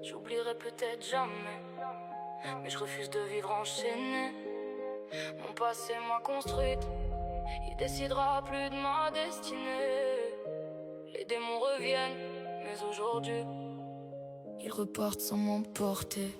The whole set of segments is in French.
J'oublierai peut-être jamais, mais je refuse de vivre enchaîné. Mon passé m'a construite, il décidera plus de ma destinée. Les démons reviennent, mais aujourd'hui ils repartent sans m'emporter.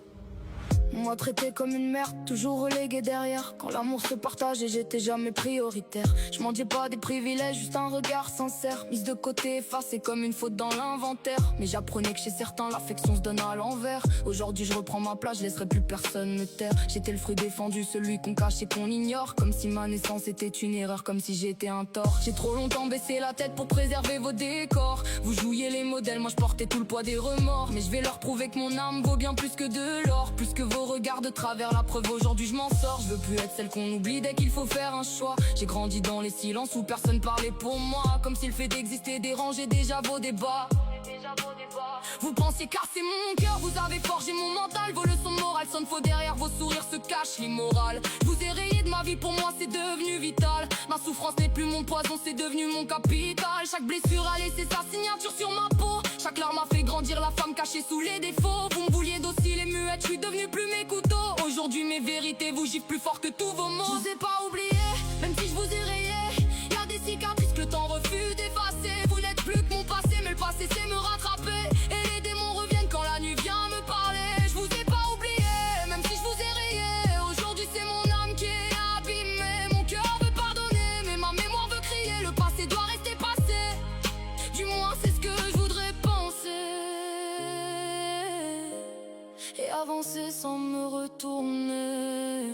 On m'a traité comme une merde, toujours relégué derrière. Quand l'amour se partage et j'étais jamais prioritaire. Je mendiais pas des privilèges, juste un regard sincère. Mise de côté, effacée comme une faute dans l'inventaire. Mais j'apprenais que chez certains l'affection se donne à l'envers. Aujourd'hui je reprends ma place, je laisserai plus personne me taire. J'étais le fruit défendu, celui qu'on cache et qu'on ignore. Comme si ma naissance était une erreur, comme si j'étais un tort. J'ai trop longtemps baissé la tête pour préserver vos décors. Vous jouiez les modèles, moi je portais tout le poids des remords. Mais je vais leur prouver que mon âme vaut bien plus que de l'or, plus que vos regarde de travers la preuve, aujourd'hui je m'en sors. Je veux plus être celle qu'on oublie dès qu'il faut faire un choix. J'ai grandi dans les silences où personne parlait pour moi. Comme si le fait d'exister dérangeait déjà vos débats. Vous pensiez casser mon cœur, vous avez forgé mon mental. Vos leçons morales sonnent faux, derrière vos sourires se cache l'immoral. Je vous ai rayé de ma vie, pour moi c'est devenu vital. Ma souffrance n'est plus mon poison, c'est devenu mon capital. Chaque blessure a laissé sa signature sur ma peau. Chaque larme a fait grandir la femme cachée sous les défauts. Vous me vouliez docile et muette, je suis devenu plus mes couteaux. Aujourd'hui mes vérités vous giflent plus fort que tous vos mots. Je vous ai pas oublié, même si je vous ai rayé. Y'a des cicatrices que le temps refuse d'effacer. Vous n'êtes plus que mon passé, mais le passé sait me rattraper. Et les démons reviennent quand la nuit vient me parler. Je vous ai pas oublié, même si je vous ai rayé. Aujourd'hui c'est mon âme qui est abîmée. Mon cœur veut pardonner, mais ma mémoire veut crier. Le passé doit rester passé, du moins c'est ce que je voudrais penser. Et avancer sans me retourner.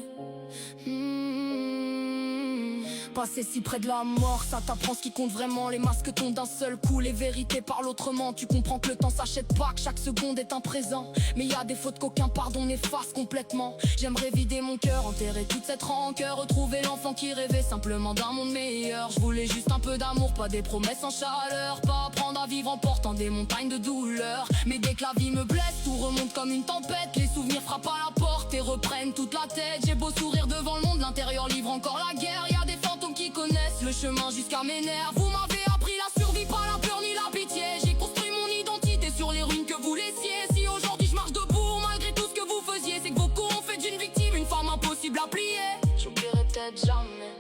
Passer si près de la mort, ça t'apprend ce qui compte vraiment. Les masques tombent d'un seul coup, les vérités parlent autrement. Tu comprends que le temps s'achète pas, que chaque seconde est un présent. Mais y a des fautes qu'aucun pardon n'efface complètement. J'aimerais vider mon cœur, enterrer toute cette rancœur. Retrouver l'enfant qui rêvait simplement d'un monde meilleur. Je voulais juste un peu d'amour, pas des promesses en chaleur. Pas apprendre à vivre en portant des montagnes de douleur. Mais dès que la vie me blesse, tout remonte comme une tempête. Les souvenirs frappent à la porte et reprennent toute la tête. J'ai beau sourire devant le monde, l'intérieur livre encore la guerre. Y a des fantômes qui connaissent le chemin jusqu'à mes nerfs. Vous m'avez appris la survie, pas la peur ni la pitié. J'ai construit mon identité sur les ruines que vous laissiez. Si aujourd'hui je marche debout malgré tout ce que vous faisiez, c'est que vos coups ont fait d'une victime une femme impossible à plier. J'oublierai peut-être jamais,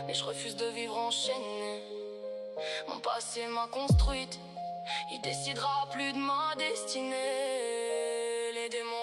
mais je refuse de vivre enchaîné. Mon passé m'a construite, il décidera plus de ma destinée. Les démons